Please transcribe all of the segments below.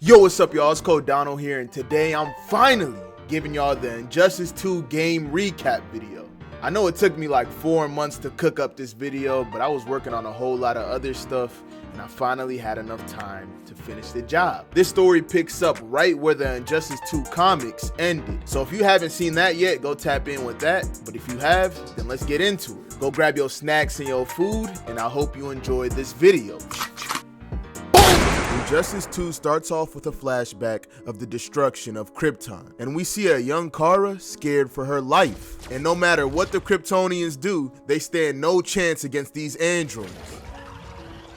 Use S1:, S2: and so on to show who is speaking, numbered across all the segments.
S1: Yo, what's up, y'all? It's Kode Donal here, and today I'm finally giving y'all the Injustice 2 game recap video. I know it took me like 4 months to cook up this video, but I was working on a whole lot of other stuff, and I finally had enough time to finish the job. This story picks up right where the Injustice 2 comics ended, so if you haven't seen that yet, go tap in with that, but if you have, then let's get into it. Go grab your snacks and your food, and I hope you enjoyed this video. Injustice 2 starts off with a flashback of the destruction of Krypton, and we see a young Kara scared for her life. And no matter what the Kryptonians do, they stand no chance against these androids.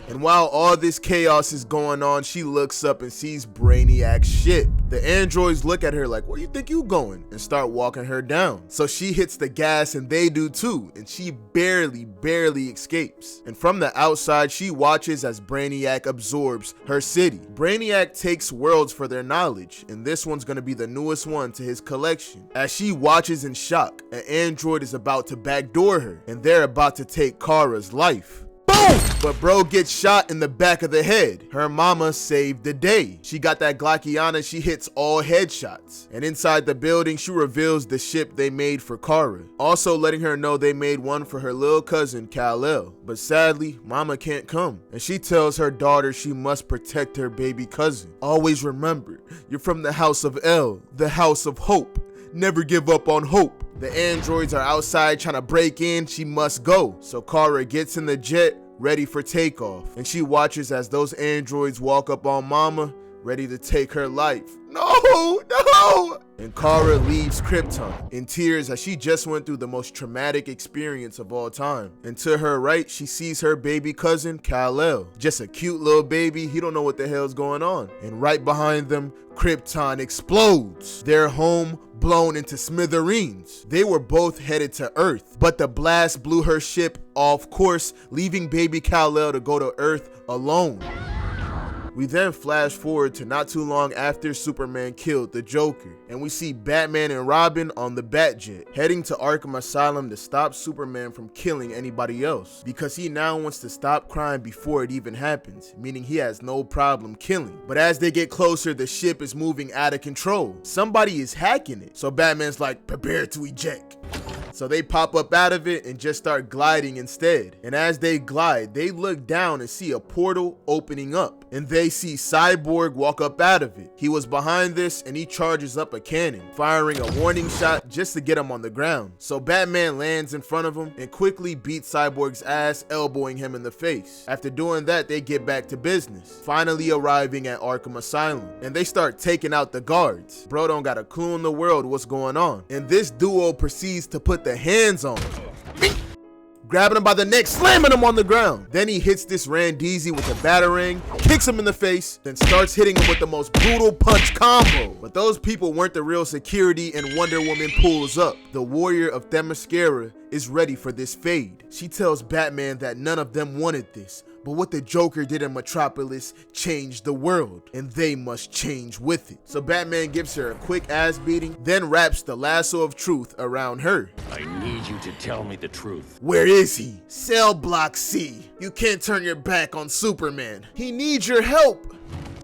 S1: And while all this chaos is going on, she looks up and sees Brainiac's ship. The androids look at her like, "Where you think you going?" and start walking her down. So she hits the gas and they do too, and she barely escapes. And from the outside, she watches as Brainiac absorbs her city. Brainiac takes worlds for their knowledge, and this one's gonna be the newest one to his collection. As she watches in shock, an android is about to backdoor her, and they're about to take Kara's life. Boom! But bro gets shot in the back of the head. Her mama saved the day. She got that Glockiana, she hits all headshots. And inside the building, she reveals the ship they made for Kara. Also letting her know they made one for her little cousin, Kal-El. But sadly, mama can't come. And she tells her daughter she must protect her baby cousin. Always remember, you're from the House of El, the House of Hope. Never give up on hope. The androids are outside trying to break in, she must go. So Kara gets in the jet, ready for takeoff. And she watches as those androids walk up on mama, ready to take her life. No! And Kara leaves Krypton in tears as she just went through the most traumatic experience of all time. And to her right, she sees her baby cousin, Kal-El. Just a cute little baby, he don't know what the hell's going on. And right behind them, Krypton explodes. Their home blown into smithereens. They were both headed to Earth, but the blast blew her ship off course, leaving baby Kal-El to go to Earth alone. We then flash forward to not too long after Superman killed the Joker, and we see Batman and Robin on the Batjet, heading to Arkham Asylum to stop Superman from killing anybody else, because he now wants to stop crime before it even happens, meaning he has no problem killing. But as they get closer, the ship is moving out of control. Somebody is hacking it, so Batman's like, "Prepare to eject." So they pop up out of it and just start gliding instead. And as they glide, they look down and see a portal opening up. And they see Cyborg walk up out of it. He was behind this and he charges up a cannon, firing a warning shot just to get him on the ground. So Batman lands in front of him and quickly beats Cyborg's ass, elbowing him in the face. After doing that, they get back to business, finally arriving at Arkham Asylum. And they start taking out the guards. Bro don't got a clue in the world what's going on. And this duo proceeds to put the hands on him, grabbing him by the neck, slamming him on the ground. Then he hits this Randeezy with a batarang, kicks him in the face, then starts hitting him with the most brutal punch combo. But those people weren't the real security, and Wonder Woman pulls up. The warrior of Themyscira is ready for this fade. She tells Batman that none of them wanted this, but what the Joker did in Metropolis changed the world, and they must change with it. So Batman gives her a quick ass beating, then wraps the lasso of truth around her.
S2: I need you to tell me the truth.
S1: Where is he? Cell Block C. You can't turn your back on Superman. He needs your help.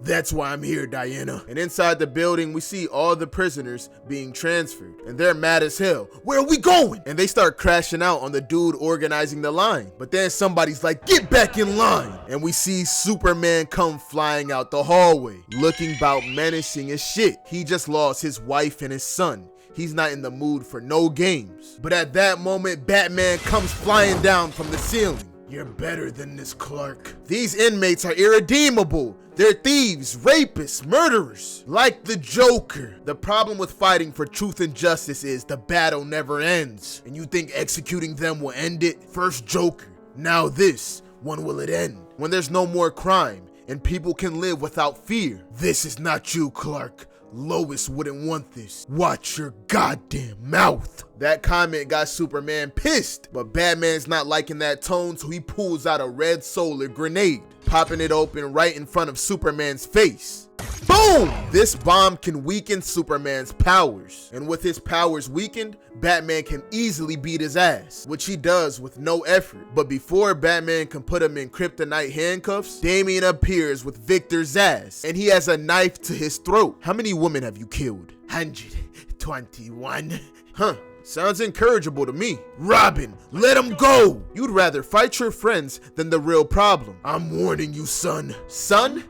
S1: That's why I'm here, Diana. And inside the building, we see all the prisoners being transferred, and they're mad as hell. Where are we going? And they start crashing out on the dude organizing the line. But then somebody's like, "Get back in line." And we see Superman come flying out the hallway, looking about menacing as shit. He just lost his wife and his son. He's not in the mood for no games. But at that moment, Batman comes flying down from the ceiling. "You're better than this, Clark. These inmates are irredeemable. They're thieves, rapists, murderers, like the Joker." The problem with fighting for truth and justice is the battle never ends. And you think executing them will end it? First Joker, now this. When will it end? When there's no more crime and people can live without fear. This is not you, Clark. Lois wouldn't want this. Watch your goddamn mouth. That comment got Superman pissed, but Batman's not liking that tone, so he pulls out a red solar grenade, popping it open right in front of Superman's face. Boom! This bomb can weaken Superman's powers. And with his powers weakened, Batman can easily beat his ass, which he does with no effort. But before Batman can put him in kryptonite handcuffs, Damian appears with Victor's ass, and he has a knife to his throat. How many women have you killed? 121. Huh. Sounds incorrigible to me. Robin, let him go! You'd rather fight your friends than the real problem. I'm warning you, son. Son?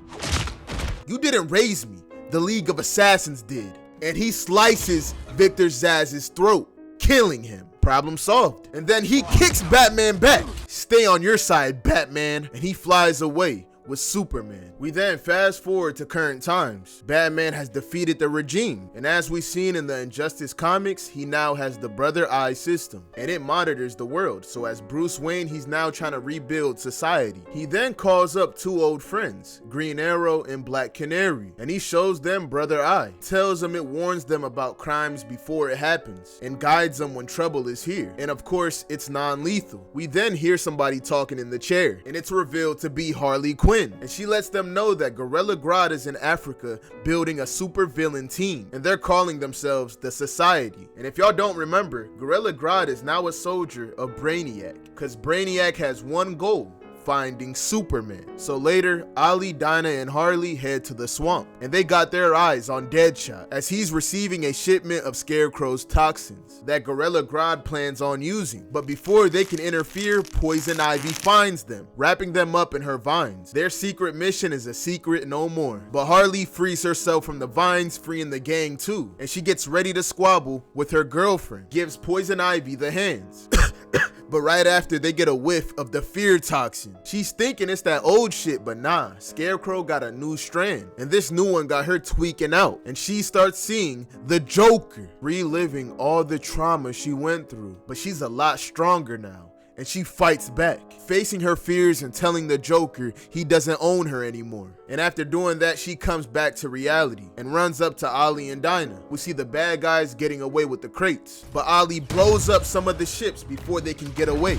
S1: You didn't raise me. The League of Assassins did. And he slices Victor Zsasz's throat, killing him. Problem solved. And then he kicks Batman back. Stay on your side, Batman. And he flies away with Superman. We then fast forward to current times. Batman has defeated the regime, and as we've seen in the Injustice comics, he now has the Brother Eye system, and it monitors the world. So as Bruce Wayne, he's now trying to rebuild society. He then calls up two old friends, Green Arrow and Black Canary, and he shows them Brother Eye, tells them it warns them about crimes before it happens, and guides them when trouble is here. And of course, it's non-lethal. We then hear somebody talking in the chair, and it's revealed to be Harley Quinn. And she lets them know that Gorilla Grodd is in Africa building a super villain team, and they're calling themselves the Society. And if y'all don't remember, Gorilla Grodd is now a soldier of Brainiac, because Brainiac has one goal: finding Superman. So later, Ollie, Dinah, and Harley head to the swamp, and they got their eyes on Deadshot as he's receiving a shipment of Scarecrow's toxins that Gorilla Grodd plans on using. But before they can interfere, Poison Ivy finds them, wrapping them up in her vines. Their secret mission is a secret no more. But Harley frees herself from the vines, freeing the gang too, and she gets ready to squabble with her girlfriend, gives Poison Ivy the hands. But right after, they get a whiff of the fear toxin. She's thinking it's that old shit, but nah, Scarecrow got a new strand, and this new one got her tweaking out, and she starts seeing the Joker, reliving all the trauma she went through. But she's a lot stronger now, and she fights back, facing her fears and telling the Joker he doesn't own her anymore. And after doing that, she comes back to reality and runs up to Ollie and Dinah. We see the bad guys getting away with the crates, but Ollie blows up some of the ships before they can get away.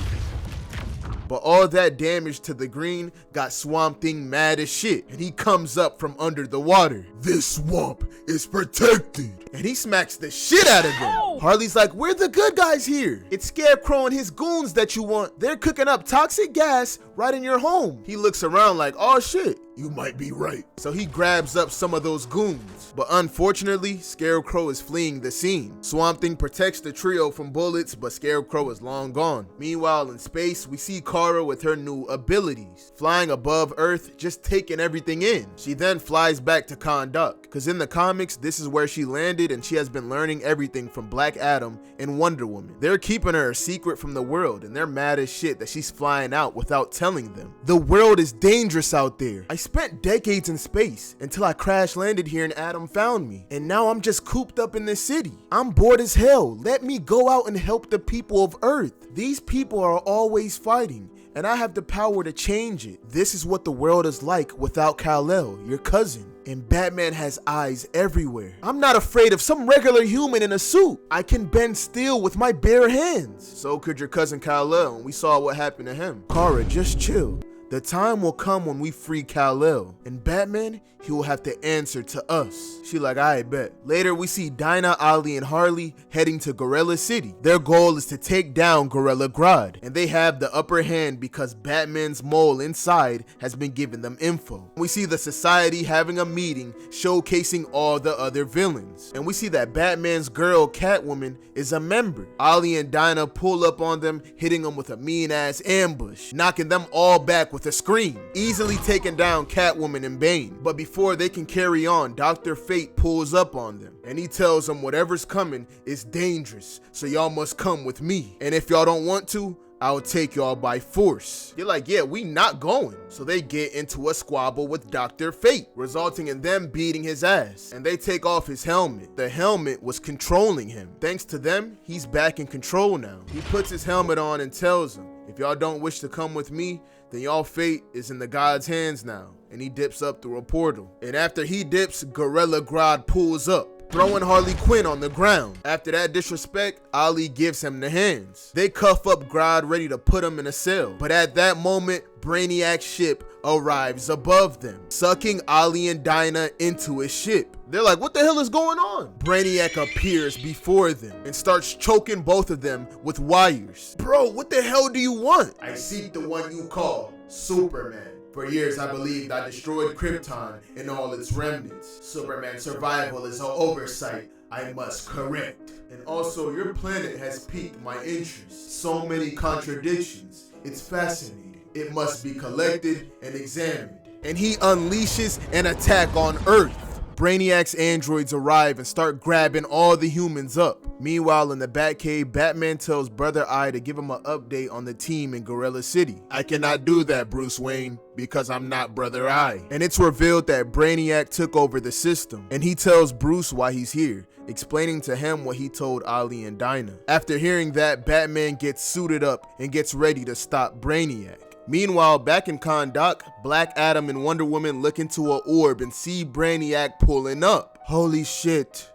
S1: But all that damage to the Green got Swamp Thing mad as shit, and he comes up from under the water. This swamp is protected. And he smacks the shit out of them. Ow! Harley's like, we're the good guys here. It's Scarecrow and his goons that you want. They're cooking up toxic gas right in your home. He looks around like, oh shit, you might be right. So he grabs up some of those goons. But unfortunately, Scarecrow is fleeing the scene. Swamp Thing protects the trio from bullets, but Scarecrow is long gone. Meanwhile, in space, we see Kara with her new abilities, flying above Earth, just taking everything in. She then flies back to Kahndaq, because in the comics, this is where she landed, and she has been learning everything from Black Adam and Wonder Woman. They're keeping her a secret from the world, and they're mad as shit that she's flying out without telling them. The world is dangerous out there. I spent decades in space until I crash landed here and Adam found me, and now I'm just cooped up in this city. I'm bored as hell. Let me go out and help the people of Earth. These people are always fighting, and I have the power to change it. This is what the world is like without Kal-El, your cousin. And Batman has eyes everywhere. I'm not afraid of some regular human in a suit. I can bend steel with my bare hands. So could your cousin Kal-El, and we saw what happened to him. Kara, just chill. The time will come when we free Kal-El, and Batman, he will have to answer to us. She like, I bet. Later, we see Dinah, Ollie, and Harley heading to Gorilla City. Their goal is to take down Gorilla Grodd, and they have the upper hand because Batman's mole inside has been giving them info. We see the Society having a meeting showcasing all the other villains, and we see that Batman's girl, Catwoman, is a member. Ollie and Dinah pull up on them, hitting them with a mean-ass ambush, knocking them all back with a scream, easily taking down Catwoman and Bane. But before they can carry on, Dr. Fate pulls up on them, and he tells them whatever's coming is dangerous, so y'all must come with me. And if y'all don't want to, I'll take y'all by force. You're like, yeah, we not going. So they get into a squabble with Dr. Fate, resulting in them beating his ass. And they take off his helmet. The helmet was controlling him. Thanks to them, he's back in control now. He puts his helmet on and tells them, if y'all don't wish to come with me, then y'all fate is in the God's hands now. And he dips up through a portal. And after he dips, Gorilla Grodd pulls up, throwing Harley Quinn on the ground. After that disrespect, Ollie gives him the hands. They cuff up Grodd, ready to put him in a cell. But at that moment, Brainiac's ship arrives above them, sucking Ollie and Dinah into his ship. They're like, what the hell is going on? Brainiac appears before them and starts choking both of them with wires. Bro, what the hell do you want? I seek the one you call Superman. For years, I believed I destroyed Krypton and all its remnants. Superman's survival is an oversight I must correct. And also, your planet has piqued my interest. So many contradictions. It's fascinating. It must be collected and examined. And he unleashes an attack on Earth. Brainiac's androids arrive and start grabbing all the humans up. Meanwhile, in the Batcave, Batman tells Brother Eye to give him an update on the team in Gorilla City. I cannot do that, Bruce Wayne, because I'm not Brother Eye. And it's revealed that Brainiac took over the system, and he tells Bruce why he's here, explaining to him what he told Ollie and Dinah. After hearing that, Batman gets suited up and gets ready to stop Brainiac. Meanwhile, back in Kahndaq, Black Adam and Wonder Woman look into an orb and see Brainiac pulling up. Holy shit.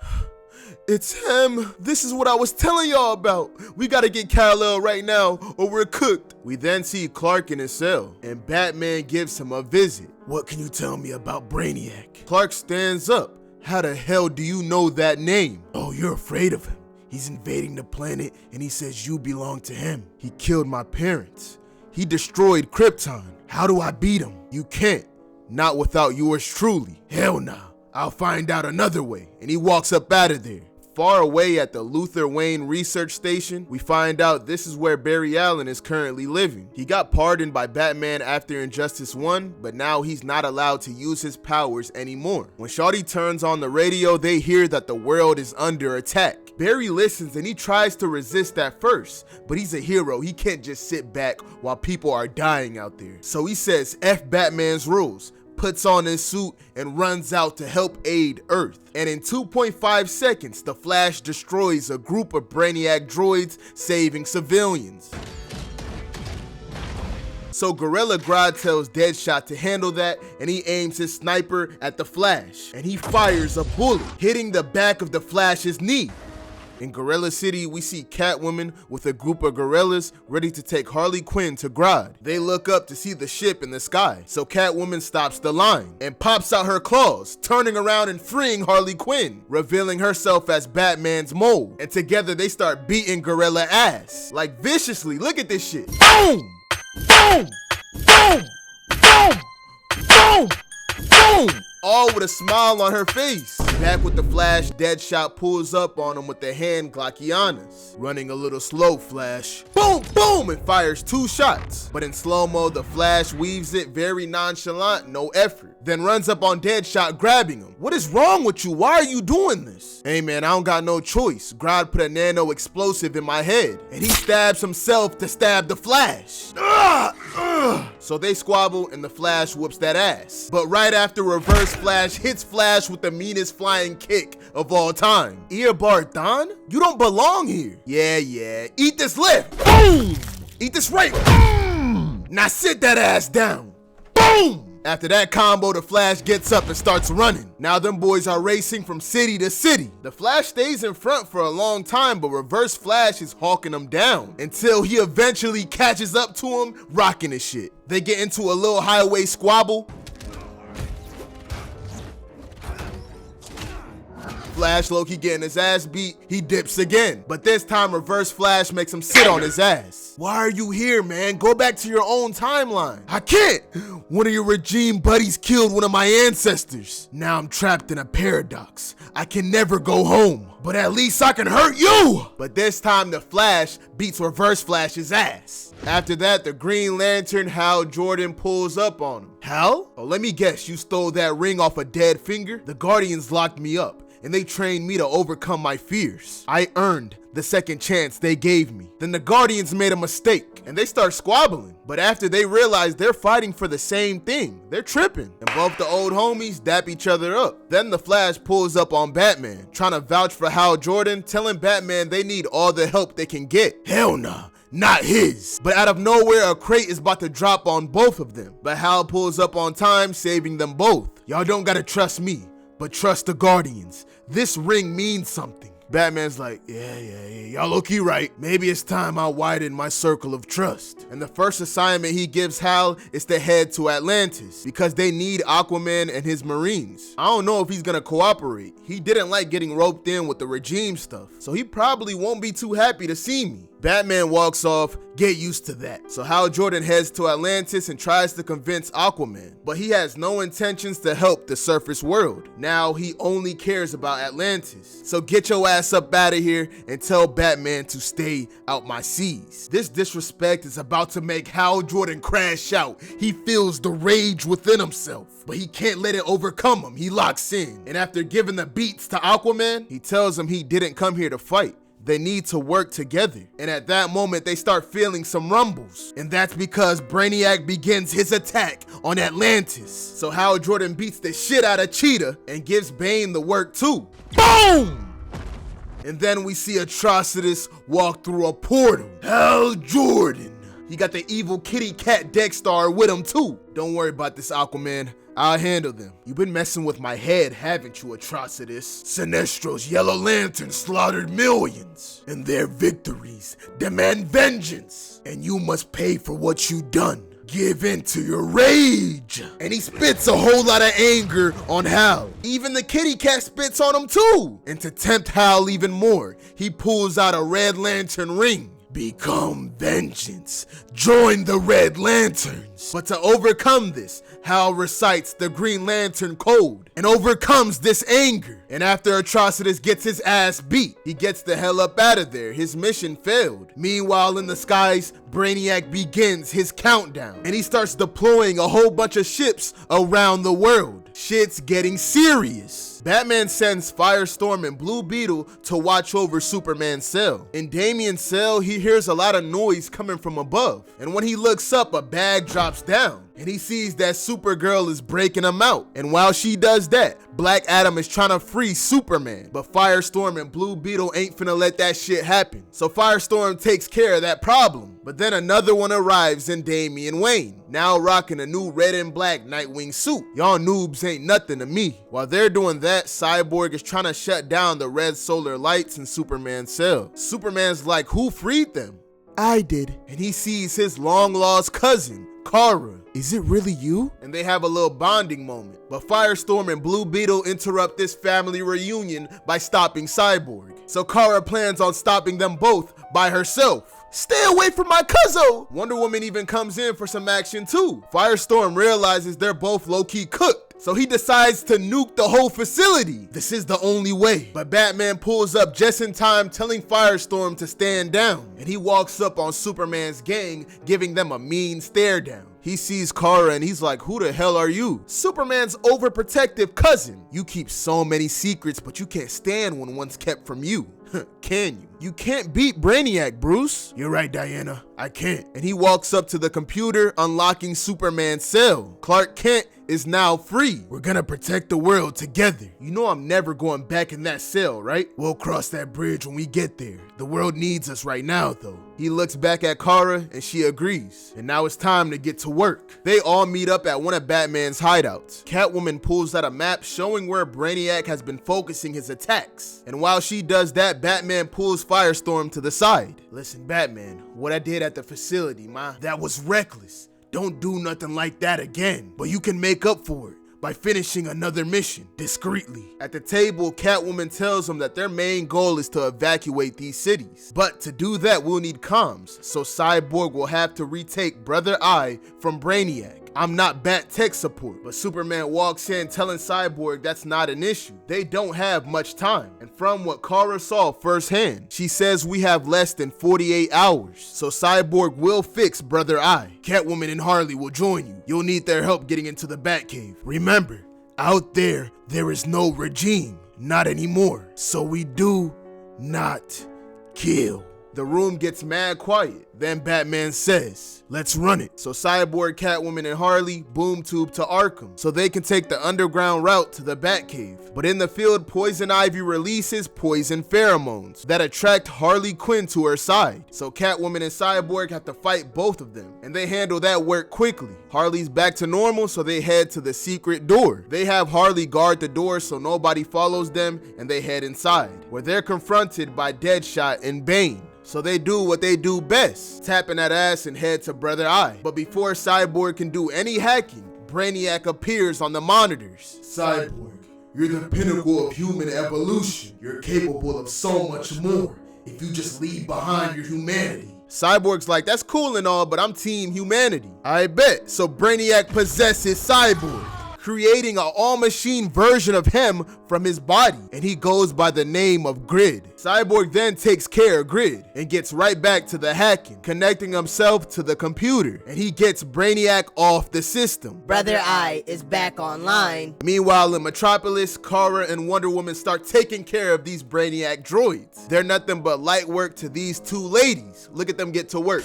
S1: It's him. This is what I was telling y'all about. We gotta get Kal-El right now or we're cooked. We then see Clark in his cell and Batman gives him a visit. What can you tell me about Brainiac? Clark stands up. How the hell do you know that name? Oh, you're afraid of him. He's invading the planet and he says you belong to him. He killed my parents. He destroyed Krypton. How do I beat him? You can't. Not without yours truly. Hell nah. I'll find out another way. And he walks up out of there. Far away at the Luther Wayne Research Station, we find out this is where Barry Allen is currently living. He got pardoned by Batman after Injustice 1, but now he's not allowed to use his powers anymore. When Shawty turns on the radio, they hear that the world is under attack. Barry listens and he tries to resist at first, but he's a hero. He can't just sit back while people are dying out there. So he says F Batman's rules, puts on his suit and runs out to help aid Earth. And in 2.5 seconds, the Flash destroys a group of Brainiac droids, saving civilians. So Gorilla Grodd tells Deadshot to handle that, and he aims his sniper at the Flash, and he fires a bullet, hitting the back of the Flash's knee. In Gorilla City, we see Catwoman with a group of gorillas ready to take Harley Quinn to Grodd. They look up to see the ship in the sky, so Catwoman stops the line and pops out her claws, turning around and freeing Harley Quinn, revealing herself as Batman's mole. And together they start beating Gorilla ass, like viciously. Look at this shit. Boom! Boom! Boom! Boom! Boom! Boom! All with a smile on her face. Back with the Flash, Deadshot pulls up on him with the hand Glockianas. Running a little slow, Flash. Boom, boom, and fires 2 shots. But in slow-mo, the Flash weaves it very nonchalant, no effort. Then runs up on Deadshot, grabbing him. What is wrong with you? Why are you doing this? Hey man, I don't got no choice. Grodd put a nano explosive in my head, and he stabs himself to stab the Flash. So they squabble and the Flash whoops that ass. But right after Reverse Flash hits Flash with the meanest flying kick of all time. Eobard Thawne? You don't belong here. Yeah. Eat this left. Boom! Eat this right. Now sit that ass down. Boom! After that combo, the Flash gets up and starts running. Now them boys are racing from city to city. The Flash stays in front for a long time, but Reverse Flash is hawking them down until he eventually catches up to him, rocking his shit. They get into a little highway squabble. Flash Loki getting his ass beat, he dips again. But this time Reverse Flash makes him sit on his ass. Why are you here, man? Go back to your own timeline. I can't. One of your regime buddies killed one of my ancestors. Now I'm trapped in a paradox. I can never go home, but at least I can hurt you. But this time the Flash beats Reverse Flash's ass. After that, the Green Lantern Hal Jordan pulls up on him. Hal? Oh, let me guess, you stole that ring off a dead finger? The Guardians locked me up, and they trained me to overcome my fears. I earned the second chance they gave me. Then the Guardians made a mistake, and they start squabbling. But after they realize they're fighting for the same thing, they're tripping. And both the old homies dap each other up. Then the Flash pulls up on Batman, trying to vouch for Hal Jordan, telling Batman they need all the help they can get. Hell nah. Not his. But out of nowhere, a crate is about to drop on both of them. But Hal pulls up on time, saving them both. Y'all don't gotta trust me, but trust the Guardians. This ring means something. Batman's like, yeah, y'all low-key right. Maybe it's time I widen my circle of trust. And the first assignment he gives Hal is to head to Atlantis because they need Aquaman and his Marines. I don't know if he's gonna cooperate. He didn't like getting roped in with the regime stuff, so he probably won't be too happy to see me. Batman walks off, get used to that. So Hal Jordan heads to Atlantis and tries to convince Aquaman, but he has no intentions to help the surface world. Now he only cares about Atlantis. So get your ass up out of here and tell Batman to stay out my seas. This disrespect is about to make Hal Jordan crash out. He feels the rage within himself, but he can't let it overcome him. He locks in, and after giving the beats to Aquaman, he tells him he didn't come here to fight. They need to work together. And at that moment, they start feeling some rumbles. And that's because Brainiac begins his attack on Atlantis. So Hal Jordan beats the shit out of Cheetah and gives Bane the work too. Boom! And then we see Atrocitus walk through a portal. Hal Jordan. He got the evil kitty cat Dexstar with him too. Don't worry about this, Aquaman. I'll handle them. You've been messing with my head, haven't you, Atrocitus? Sinestro's Yellow Lantern slaughtered millions, and their victories demand vengeance, and you must pay for what you done. Give in to your rage. And he spits a whole lot of anger on Hal. Even the kitty cat spits on him too. And to tempt Hal even more, he pulls out a Red Lantern ring. Become vengeance. Join the Red Lanterns. But to overcome this, Hal recites the Green Lantern code and overcomes this anger. And after Atrocitus gets his ass beat, he gets the hell up out of there. His mission failed. Meanwhile, in the skies, Brainiac begins his countdown and he starts deploying a whole bunch of ships around the world. Shit's getting serious. Batman sends Firestorm and Blue Beetle to watch over Superman's cell. In Damian's cell, he hears a lot of noise coming from above. And when he looks up, a bag drops down. And he sees that Supergirl is breaking him out. And while she does that, Black Adam is trying to free Superman. But Firestorm and Blue Beetle ain't finna let that shit happen. So Firestorm takes care of that problem. But then another one arrives in Damian Wayne, now rocking a new red and black Nightwing suit. Y'all noobs ain't nothing to me. While they're doing that, Cyborg is trying to shut down the red solar lights in Superman's cell. Superman's like, who freed them? I did. And he sees his long-lost cousin, Kara. Is it really you? And they have a little bonding moment. But Firestorm and Blue Beetle interrupt this family reunion by stopping Cyborg. So Kara plans on stopping them both by herself. Stay away from my cuzzo! Wonder Woman even comes in for some action too. Firestorm realizes they're both low-key cooked, so he decides to nuke the whole facility. This is the only way. But Batman pulls up just in time, telling Firestorm to stand down. And he walks up on Superman's gang, giving them a mean stare down. He sees Kara and he's like, who the hell are you? Superman's overprotective cousin. You keep so many secrets, but you can't stand when one's kept from you. Can you? You can't beat Brainiac, Bruce. You're right, Diana. I can't. And he walks up to the computer, unlocking Superman's cell. Clark Kent is now free. We're gonna protect the world together. You know I'm never going back in that cell, right? We'll cross that bridge when we get there. The world needs us right now, though. He looks back at Kara and she agrees. And now it's time to get to work. They all meet up at one of Batman's hideouts. Catwoman pulls out a map showing where Brainiac has been focusing his attacks. And while she does that, Batman pulls Firestorm to the side. Listen, Batman, what I did at the facility, that was reckless. Don't do nothing like that again. But you can make up for it by finishing another mission discreetly. At the table, Catwoman tells him that their main goal is to evacuate these cities. But to do that, we'll need comms, so Cyborg will have to retake Brother Eye from Brainiac. I'm not Bat Tech support, but Superman walks in telling Cyborg that's not an issue. They don't have much time. And from what Kara saw firsthand, she says we have less than 48 hours. So Cyborg will fix Brother Eye. Catwoman and Harley will join you. You'll need their help getting into the Batcave. Remember, out there is no regime. Not anymore. So we do not kill. The room gets mad quiet. Then Batman says, "Let's run it." So Cyborg, Catwoman, and Harley boom tube to Arkham so they can take the underground route to the Batcave. But in the field, Poison Ivy releases poison pheromones that attract Harley Quinn to her side. So Catwoman and Cyborg have to fight both of them, and they handle that work quickly. Harley's back to normal, so they head to the secret door. They have Harley guard the door so nobody follows them, and they head inside, where they're confronted by Deadshot and Bane. So they do what they do best, tapping that ass and head to Brother Eye. But before Cyborg can do any hacking, Brainiac appears on the monitors.
S3: "Cyborg, you're the pinnacle of human evolution. You're capable of so much more if you just leave behind your humanity."
S1: Cyborg's like, "That's cool and all, but I'm Team Humanity." I bet. So Brainiac possesses Cyborg, creating an all-machine version of him from his body, and he goes by the name of Grid. Cyborg then takes care of Grid and gets right back to the hacking, connecting himself to the computer, and he gets Brainiac off the system.
S4: Brother Eye is back online.
S1: Meanwhile, in Metropolis, Kara and Wonder Woman start taking care of these Brainiac droids. They're nothing but light work to these two ladies. Look at them get to work.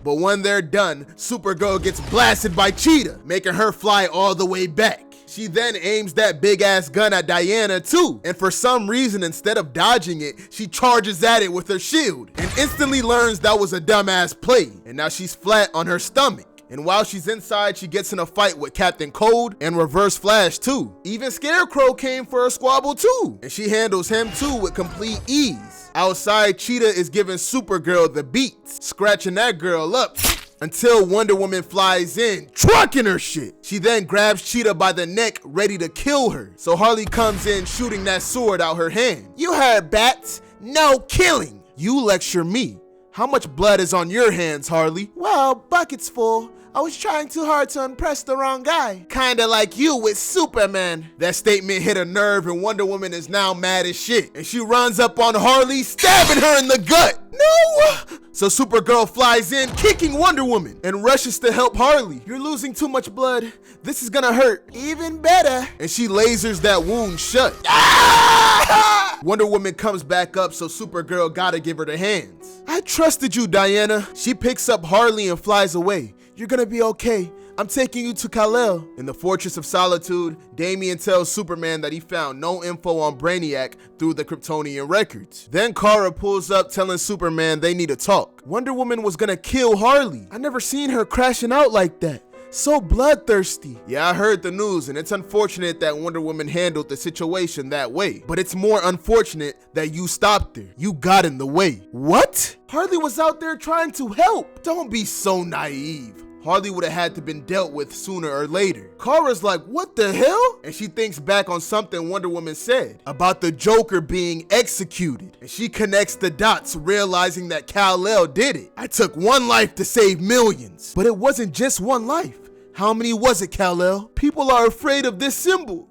S1: But when they're done, Supergirl gets blasted by Cheetah, making her fly all the way back. She then aims that big ass gun at Diana too, and for some reason, instead of dodging it, she charges at it with her shield, and instantly learns that was a dumbass play, and now she's flat on her stomach. And while she's inside, she gets in a fight with Captain Code and Reverse Flash too. Even Scarecrow came for a squabble too, and she handles him too with complete ease. Outside, Cheetah is giving Supergirl the beats, scratching that girl up until Wonder Woman flies in, trucking her shit. She then grabs Cheetah by the neck, ready to kill her. So Harley comes in, shooting that sword out her hand. "You heard, Bats. No killing." "You lecture me. How much blood is on your hands, Harley?" "Well, buckets full. I was trying too hard to impress the wrong guy. Kinda like you with Superman." That statement hit a nerve, and Wonder Woman is now mad as shit. And she runs up on Harley, stabbing her in the gut. No! So Supergirl flies in, kicking Wonder Woman, and rushes to help Harley. "You're losing too much blood. This is gonna hurt." "Even better." And she lasers that wound shut. Ah! Wonder Woman comes back up, so Supergirl gotta give her the hands. "I trusted you, Diana." She picks up Harley and flies away. "You're gonna be okay. I'm taking you to Kal-El." In the Fortress of Solitude, Damian tells Superman that he found no info on Brainiac through the Kryptonian records. Then Kara pulls up telling Superman they need to talk. Wonder Woman was gonna kill Harley. I never seen her crashing out like that. So bloodthirsty. Yeah, I heard the news, and it's unfortunate that Wonder Woman handled the situation that way. But it's more unfortunate that you stopped her. You got in the way. What? Harley was out there trying to help. Don't be so naive. Harley would have had to been dealt with sooner or later. Kara's like, "What the hell?" And she thinks back on something Wonder Woman said about the Joker being executed. And she connects the dots, realizing that Kal-El did it. "I took one life to save millions." But it wasn't just one life. How many was it, Kal-El? People are afraid of this symbol.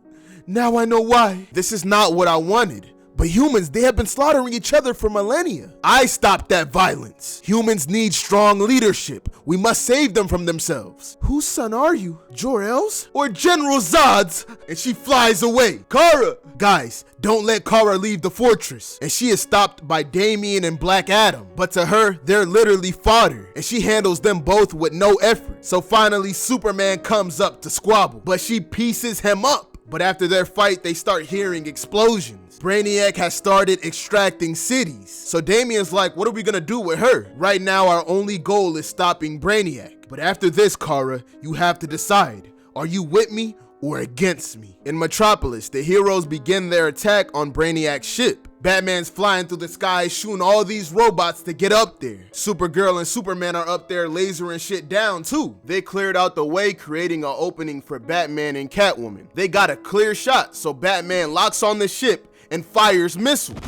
S1: Now I know why. This is not what I wanted. But humans, they have been slaughtering each other for millennia. I stopped that violence. Humans need strong leadership. We must save them from themselves. Whose son are you? Jor-El's? Or General Zod's? And she flies away. Kara! Guys, don't let Kara leave the fortress. And she is stopped by Damian and Black Adam. But to her, they're literally fodder. And she handles them both with no effort. So finally, Superman comes up to squabble. But she pieces him up. But after their fight, they start hearing explosions. Brainiac has started extracting cities. So Damian's like, what are we gonna do with her? Right now, our only goal is stopping Brainiac. But after this, Kara, you have to decide. Are you with me or against me? In Metropolis, the heroes begin their attack on Brainiac's ship. Batman's flying through the sky, shooting all these robots to get up there. Supergirl and Superman are up there lasering shit down too. They cleared out the way, creating an opening for Batman and Catwoman. They got a clear shot, so Batman locks on the ship and fires missiles.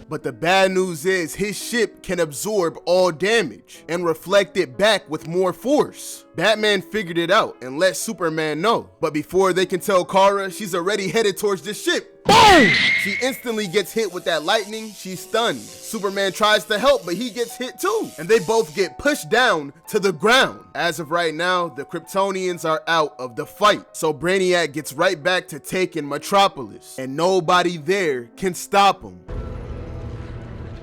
S1: But the bad news is his ship can absorb all damage and reflect it back with more force. Batman figured it out and let Superman know. But before they can tell Kara, she's already headed towards the ship. Boom! She instantly gets hit with that lightning. She's stunned. Superman tries to help, but he gets hit too. And they both get pushed down to the ground. As of right now, the Kryptonians are out of the fight. So Brainiac gets right back to taking Metropolis. And nobody there can stop him.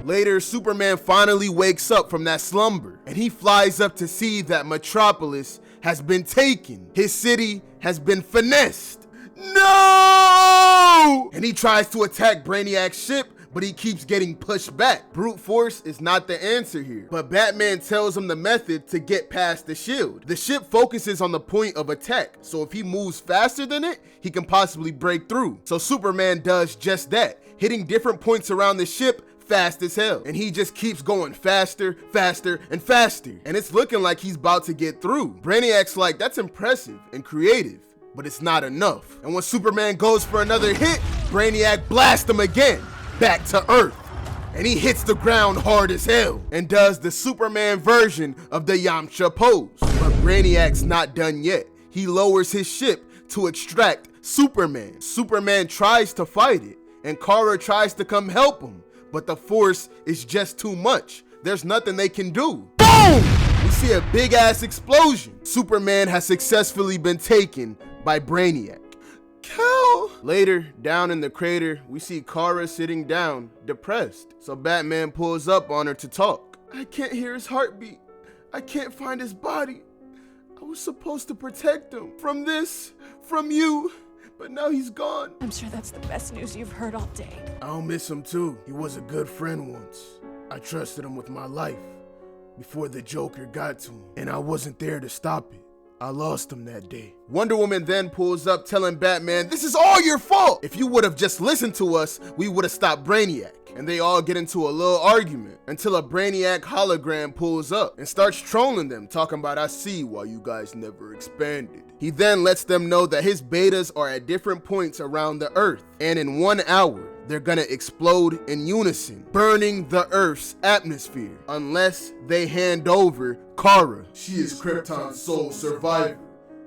S1: Later, Superman finally wakes up from that slumber, and he flies up to see that Metropolis has been taken. His city has been finessed. No! And he tries to attack Brainiac's ship, but he keeps getting pushed back. Brute force is not the answer here, but Batman tells him the method to get past the shield. The ship focuses on the point of attack, so if he moves faster than it, he can possibly break through. So Superman does just that, hitting different points around the ship fast as hell, and he just keeps going faster, faster, and faster, and it's looking like he's about to get through. Brainiac's like, that's impressive and creative, but it's not enough. And when Superman goes for another hit, Brainiac blasts him again, back to Earth, and he hits the ground hard as hell and does the Superman version of the Yamcha pose. But Brainiac's not done yet. He lowers his ship to extract Superman. Superman tries to fight it, and Kara tries to come help him, but the force is just too much. There's nothing they can do. Boom! We see a big ass explosion. Superman has successfully been taken by Brainiac. Cal! Later, down in the crater, we see Kara sitting down, depressed. So Batman pulls up on her to talk. I can't hear his heartbeat. I can't find his body. I was supposed to protect him from this, from you. But now he's gone.
S5: I'm sure that's the best news you've heard all day.
S1: I'll miss him too. He was a good friend once. I trusted him with my life before the Joker got to him, and I wasn't there to stop it. I lost him that day. Wonder Woman then pulls up telling Batman, this is all your fault. If you would have just listened to us, we would have stopped Brainiac. And they all get into a little argument until a Brainiac hologram pulls up and starts trolling them, talking about, I see why you guys never expanded. He then lets them know that his betas are at different points around the Earth, and in 1 hour, they're gonna explode in unison, burning the Earth's atmosphere, unless they hand over Kara.
S3: She is Krypton's sole survivor,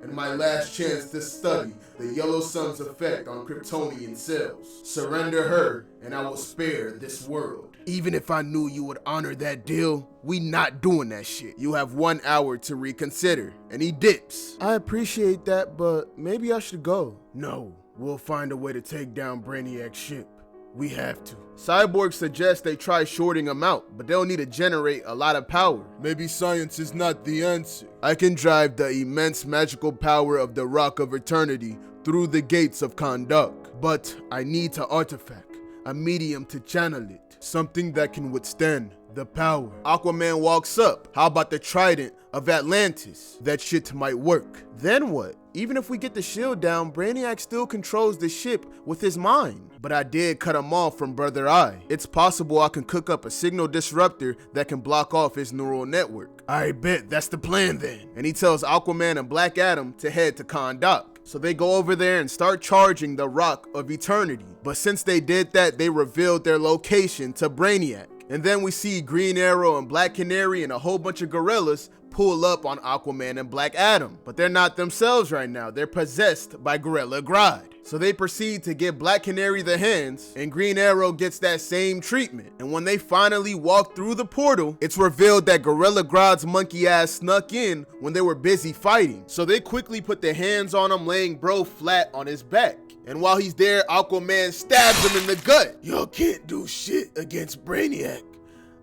S3: and my last chance to study the Yellow Sun's effect on Kryptonian cells. Surrender her, and I will spare this world.
S1: Even if I knew you would honor that deal, we not doing that shit. You have 1 hour to reconsider. And he dips. I appreciate that, but maybe I should go. No, we'll find a way to take down Brainiac's ship. We have to. Cyborg suggests they try shorting him out, but they'll need to generate a lot of power. Maybe science is not the answer. I can drive the immense magical power of the Rock of Eternity through the gates of Kondak, but I need an artifact, a medium to channel it, something that can withstand the power. Aquaman walks up. How about the trident of Atlantis? That shit might work. Then what? Even if we get the shield down, Brainiac still controls the ship with his mind. But I did cut him off from Brother Eye. It's possible I can cook up a signal disruptor that can block off his neural network. I bet that's the plan then. And he tells Aquaman and Black Adam to head to Kondak. So they go over there and start charging the Rock of Eternity. But since they did that, they revealed their location to Brainiac. And then we see Green Arrow and Black Canary and a whole bunch of gorillas pull up on Aquaman and Black Adam. But they're not themselves right now. They're possessed by Gorilla Grodd. So they proceed to give Black Canary the hands, and Green Arrow gets that same treatment. And when they finally walk through the portal, it's revealed that Gorilla Grodd's monkey ass snuck in when they were busy fighting. So they quickly put their hands on him, laying bro flat on his back. And while he's there, Aquaman stabs him in the gut. Y'all can't do shit against Brainiac.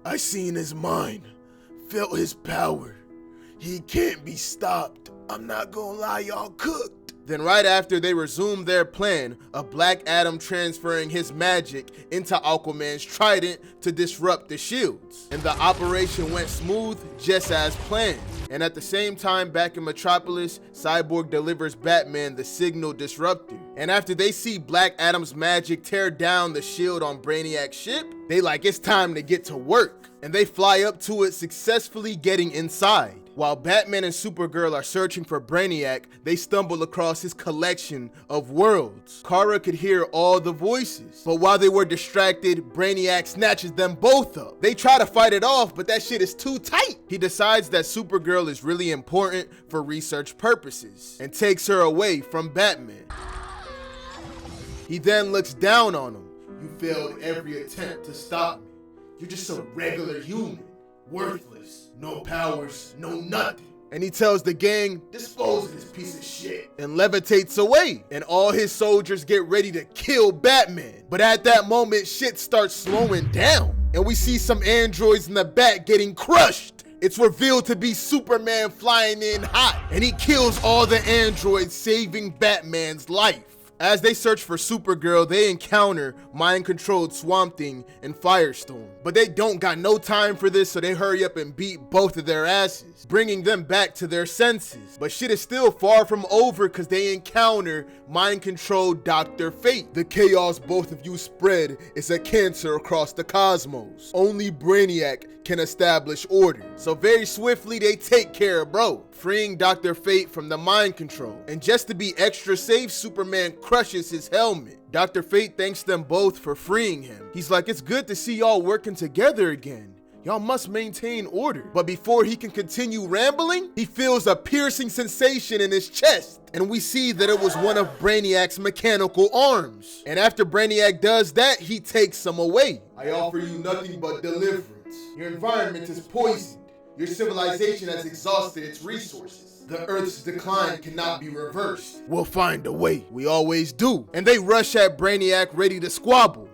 S1: I seen his mind, felt his power. He can't be stopped. I'm not gonna lie, y'all cooked. Then right after, they resume their plan of Black Adam transferring his magic into Aquaman's trident to disrupt the shields. And the operation went smooth, just as planned. And at the same time, back in Metropolis, Cyborg delivers Batman the signal disruptor. And after they see Black Adam's magic tear down the shield on Brainiac's ship, they like it's time to get to work. And they fly up to it, successfully getting inside. While Batman and Supergirl are searching for Brainiac, they stumble across his collection of worlds. Kara could hear all the voices, but while they were distracted, Brainiac snatches them both up. They try to fight it off, but that shit is too tight. He decides that Supergirl is really important for research purposes and takes her away from Batman. He then looks down on him.
S3: You failed every attempt to stop me. You're just a regular human. Worthless. No powers, no nothing.
S1: And he tells the gang,
S3: dispose of this piece of shit.
S1: And levitates away. And all his soldiers get ready to kill Batman. But at that moment, shit starts slowing down. And we see some androids in the back getting crushed. It's revealed to be Superman flying in hot. And he kills all the androids, saving Batman's life. As they search for Supergirl, they encounter mind-controlled Swamp Thing and Firestorm. But they don't got no time for this, so they hurry up and beat both of their asses, bringing them back to their senses. But shit is still far from over because they encounter mind-controlled Dr. Fate. The chaos both of you spread is a cancer across the cosmos. Only Brainiac can establish order. So very swiftly, they take care of bro, freeing Dr. Fate from the mind control. And just to be extra safe, Superman crushes his helmet. Dr. Fate thanks them both for freeing him. He's like, it's good to see y'all working together again. Y'all must maintain order. But before he can continue rambling, he feels a piercing sensation in his chest. And we see that it was one of Brainiac's mechanical arms. And after Brainiac does that, he takes them away.
S3: I offer you nothing but deliverance. Your environment is poisoned. Your civilization has exhausted its resources. The Earth's decline cannot be reversed.
S1: We'll find a way. We always do. And they rush at Brainiac ready to squabble.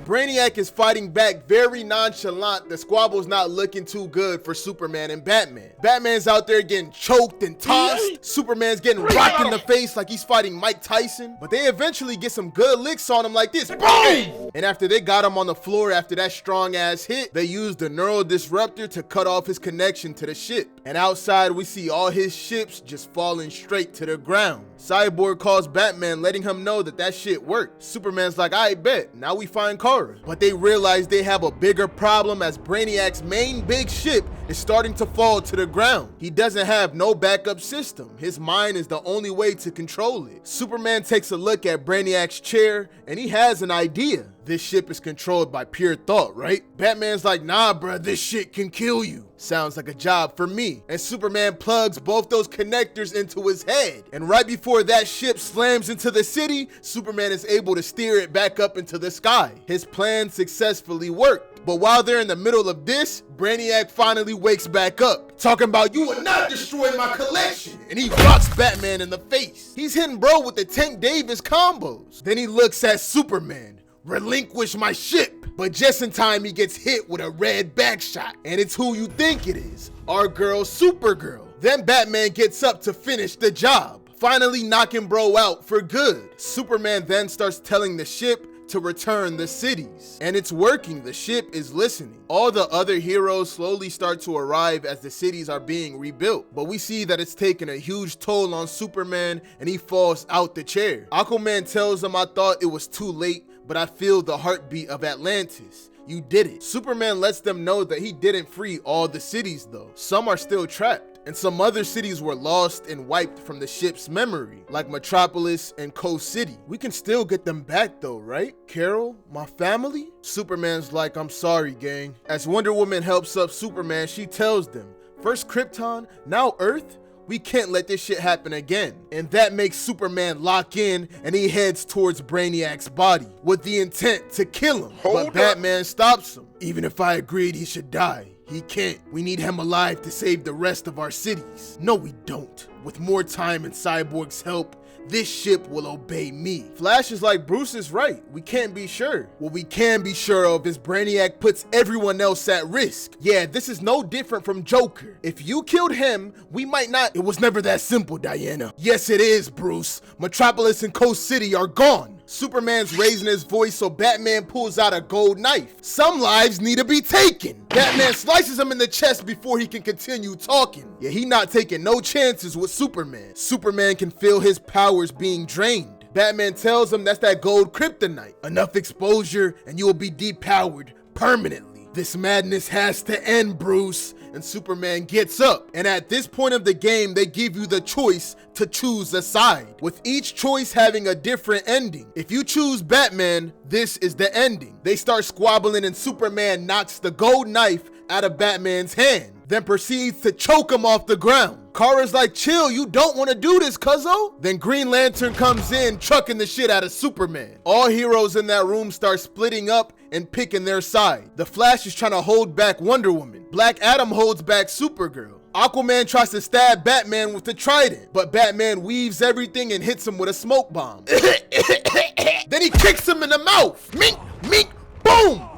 S1: Brainiac is fighting back very nonchalant. The squabble's not looking too good for Superman and Batman. Batman's out there getting choked and tossed. Superman's getting rocked in the face like he's fighting Mike Tyson. But they eventually get some good licks on him like this. Boom! And after they got him on the floor after that strong ass hit, they used the neural disruptor to cut off his connection to the ship. And outside we see all his ships just falling straight to the ground. Cyborg calls Batman, letting him know that that shit worked. Superman's like, I bet. Now we find Kara. But they realize they have a bigger problem as Brainiac's main big ship is starting to fall to the ground. He doesn't have no backup system. His mind is the only way to control it. Superman takes a look at Brainiac's chair and he has an idea. This ship is controlled by pure thought, right? Batman's like, nah, bruh, this shit can kill you. Sounds like a job for me. And Superman plugs both those connectors into his head. And right before that ship slams into the city, Superman is able to steer it back up into the sky. His plan successfully worked. But while they're in the middle of this, Brainiac finally wakes back up, talking about, you will not destroy my collection. And he rocks Batman in the face. He's hitting bro with the Tank Davis combos. Then he looks at Superman. Relinquish my ship. But just in time, he gets hit with a red back shot. And it's who you think it is, our girl Supergirl. Then Batman gets up to finish the job, finally knocking bro out for good. Superman then starts telling the ship to return the cities. And it's working, the ship is listening. All the other heroes slowly start to arrive as the cities are being rebuilt. But we see that it's taking a huge toll on Superman and he falls out the chair. Aquaman tells him, I thought it was too late, but I feel the heartbeat of Atlantis. You did it. Superman lets them know that he didn't free all the cities though. Some are still trapped. And some other cities were lost and wiped from the ship's memory, like Metropolis and Coast City. We can still get them back though, right? Carol, my family? Superman's like, I'm sorry, gang. As Wonder Woman helps up Superman, she tells them, first Krypton, now Earth? We can't let this shit happen again. And that makes Superman lock in and he heads towards Brainiac's body with the intent to kill him. But Batman stops him. Even if I agreed he should die, he can't. We need him alive to save the rest of our cities. No, we don't. With more time and Cyborg's help, this ship will obey me. Flash is like, Bruce is right. We can't be sure. What we can be sure of is Brainiac puts everyone else at risk. Yeah, this is no different from Joker. If you killed him, we might not. It was never that simple, Diana. Yes, it is, Bruce. Metropolis and Coast City are gone. Superman's raising his voice, so Batman pulls out a gold knife. Some lives need to be taken. Batman slices him in the chest before he can continue talking. Yeah, he not taking no chances with Superman. Superman can feel his powers being drained. Batman tells him that's that gold kryptonite. Enough exposure and you will be depowered permanently. This madness has to end, Bruce. And Superman gets up. And at this point of the game, they give you the choice to choose a side, with each choice having a different ending. If you choose Batman, this is the ending. They start squabbling and Superman knocks the gold knife out of Batman's hand, then proceeds to choke him off the ground. Kara's like, chill, you don't want to do this, cuzzo. Then Green Lantern comes in, trucking the shit out of Superman. All heroes in that room start splitting up and picking their side. The Flash is trying to hold back Wonder Woman. Black Adam holds back Supergirl. Aquaman tries to stab Batman with the trident, but Batman weaves everything and hits him with a smoke bomb. Then he kicks him in the mouth. Mink, mink, boom.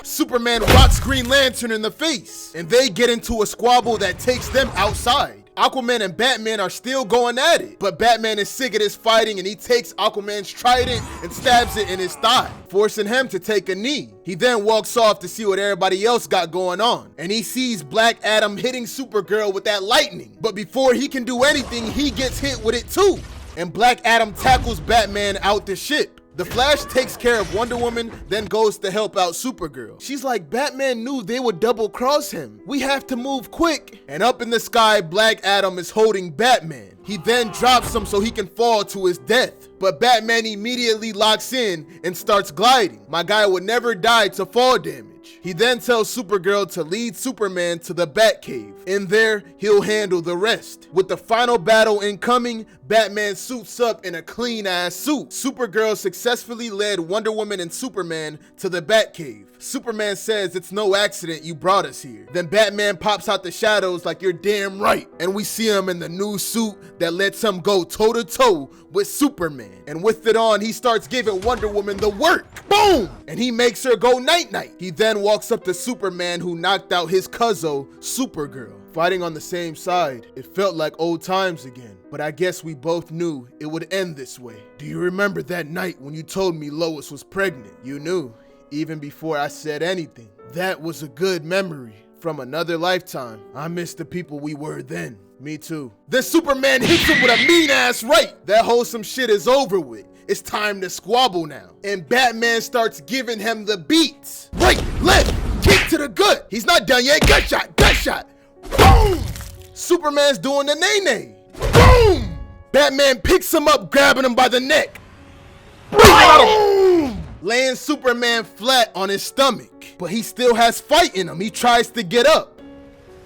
S1: Superman rocks Green Lantern in the face, and they get into a squabble that takes them outside. Aquaman and Batman are still going at it, but Batman is sick of this fighting and he takes Aquaman's trident and stabs it in his thigh, forcing him to take a knee. He then walks off to see what everybody else got going on, and he sees Black Adam hitting Supergirl with that lightning. But before he can do anything, he gets hit with it too, and Black Adam tackles Batman out the ship. The Flash takes care of Wonder Woman, then goes to help out Supergirl. She's like, Batman knew they would double cross him. We have to move quick. And up in the sky, Black Adam is holding Batman. He then drops him so he can fall to his death. But Batman immediately locks in and starts gliding. My guy would never die to fall damage. He then tells Supergirl to lead Superman to the Batcave. In there, he'll handle the rest. With the final battle incoming, Batman suits up in a clean-ass suit. Supergirl successfully led Wonder Woman and Superman to the Batcave. Superman says it's no accident you brought us here. Then Batman pops out the shadows like you're damn right. And we see him in the new suit that lets him go toe-to-toe with Superman. And with it on, he starts giving Wonder Woman the work. Boom! And he makes her go night-night. He then walks up to Superman, who knocked out his cuzzo, Supergirl. Fighting on the same side, it felt like old times again. But I guess we both knew it would end this way. Do you remember that night when you told me Lois was pregnant? You knew, even before I said anything. That was a good memory from another lifetime. I miss the people we were then. Me too. Then Superman hits him with a mean-ass right. That wholesome shit is over with. It's time to squabble now. And Batman starts giving him the beats. Right, left, kick to the gut. He's not done yet. Gunshot, gunshot. Boom! Superman's doing the nay-nay. Boom! Batman picks him up, grabbing him by the neck. Boom! Laying Superman flat on his stomach. But he still has fight in him. He tries to get up,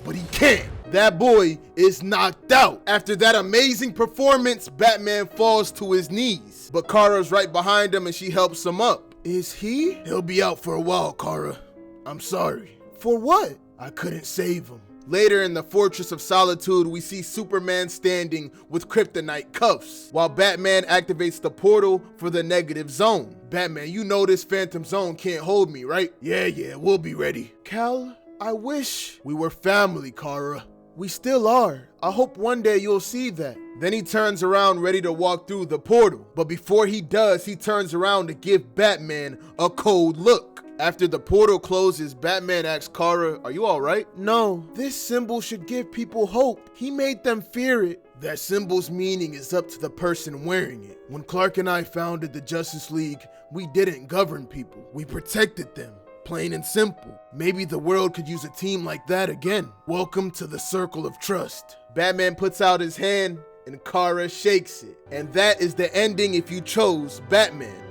S1: but he can't. That boy is knocked out. After that amazing performance, Batman falls to his knees. But Kara's right behind him and she helps him up. Is he? He'll be out for a while, Kara. I'm sorry. For what? I couldn't save him. Later in the Fortress of Solitude, we see Superman standing with kryptonite cuffs, while Batman activates the portal for the negative zone. Batman, you know this phantom zone can't hold me, right? Yeah, we'll be ready. Cal, I wish we were family, Kara. We still are. I hope one day you'll see that. Then he turns around ready to walk through the portal. But before he does, he turns around to give Batman a cold look. After the portal closes, Batman asks Kara, are you all right? No, this symbol should give people hope. He made them fear it. That symbol's meaning is up to the person wearing it. When Clark and I founded the Justice League, we didn't govern people. We protected them. Plain and simple. Maybe the world could use a team like that again. Welcome to the Circle of Trust. Batman puts out his hand and Kara shakes it. And that is the ending if you chose Batman.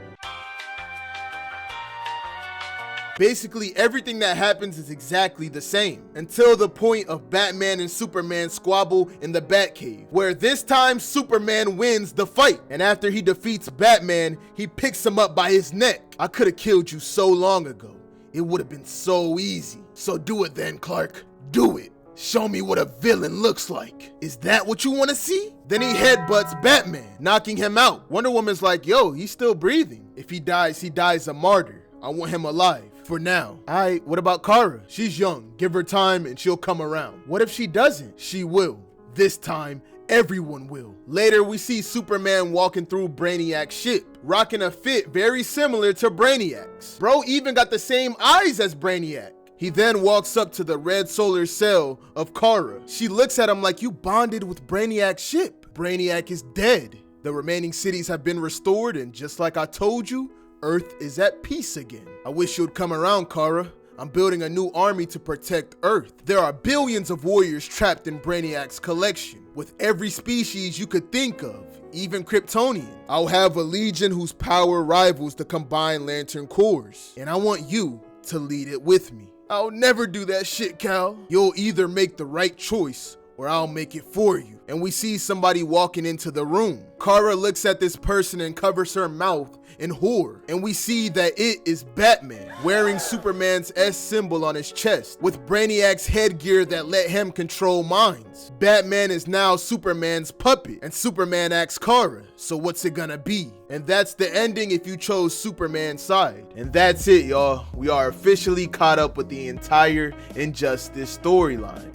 S1: Basically, everything that happens is exactly the same, until the point of Batman and Superman squabble in the Batcave, where this time Superman wins the fight, and after he defeats Batman, he picks him up by his neck. I could have killed you so long ago. It would have been so easy. So do it then, Clark. Do it. Show me what a villain looks like. Is that what you want to see? Then he headbutts Batman, knocking him out. Wonder Woman's like, yo, he's still breathing. If he dies a martyr. I want him alive. For now. Alright, what about Kara? She's young. Give her time and she'll come around. What if she doesn't? She will. This time everyone will. Later, we see Superman walking through Brainiac's ship, rocking a fit very similar to Brainiac's. Bro even got the same eyes as Brainiac. He then walks up to the red solar cell of Kara. She looks at him like, you bonded with Brainiac's ship. Brainiac is dead. The remaining cities have been restored, and just like I told you, Earth is at peace again. I wish you'd come around, Kara. I'm building a new army to protect Earth. There are billions of warriors trapped in Brainiac's collection, with every species you could think of, even Kryptonian. I'll have a legion whose power rivals the combined Lantern Corps, and I want you to lead it with me. I'll never do that shit, Cal. You'll either make the right choice or I'll make it for you. And we see somebody walking into the room. Kara looks at this person and covers her mouth in horror. And we see that it is Batman, wearing Superman's S symbol on his chest, with Brainiac's headgear that let him control minds. Batman is now Superman's puppet, and Superman asks Kara, so what's it gonna be? And that's the ending if you chose Superman's side. And that's it, y'all. We are officially caught up with the entire Injustice storyline.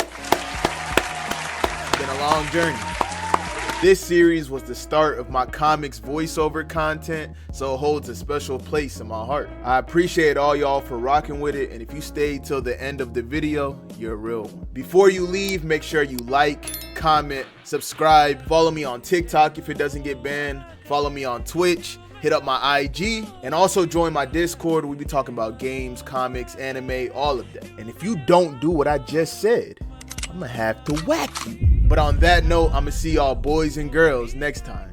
S1: Been a long journey. This series was the start of my comics voiceover content, so it holds a special place in my heart. I appreciate all y'all for rocking with it, and if you stayed till the end of the video, you're a real one. Before you leave, make sure you like, comment, subscribe, follow me on TikTok if it doesn't get banned, follow me on Twitch, hit up my IG, and also join my Discord. We be talking about games, comics, anime, all of that. And if you don't do what I just said, I'm gonna have to whack you. But on that note, I'm gonna see y'all boys and girls next time.